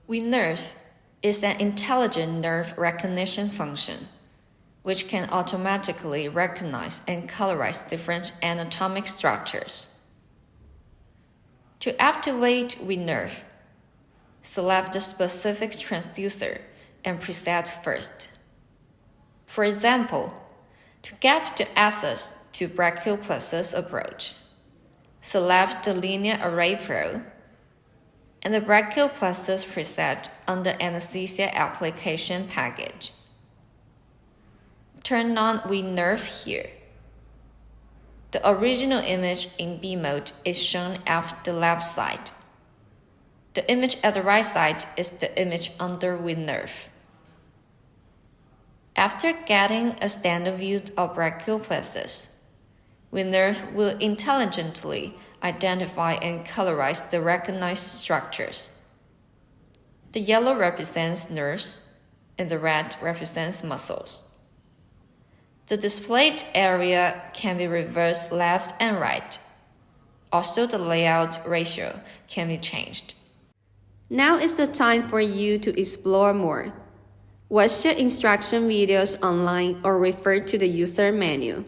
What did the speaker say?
WiNerve is an intelligent nerve recognition function, which can automatically recognize and colorize different anatomic structures. To activate WiNerve, select the specific transducer and preset first. For example, to get the access to brachial plexus approach, select the Linear Array Pro and the brachial plexus preset on the anesthesia application package. Turn on WiNerve here. The original image in B mode is shown at the left side. The image at the right side is the image under WiNerve. After getting a standard view of brachial plexus, WiNerve will intelligently identify and colorize the recognized structures. The yellow represents nerves, and the red represents muscles. The displayed area can be reversed left and right. Also, the layout ratio can be changed. Now is the time for you to explore more. Watch the instruction videos online or refer to the user manual.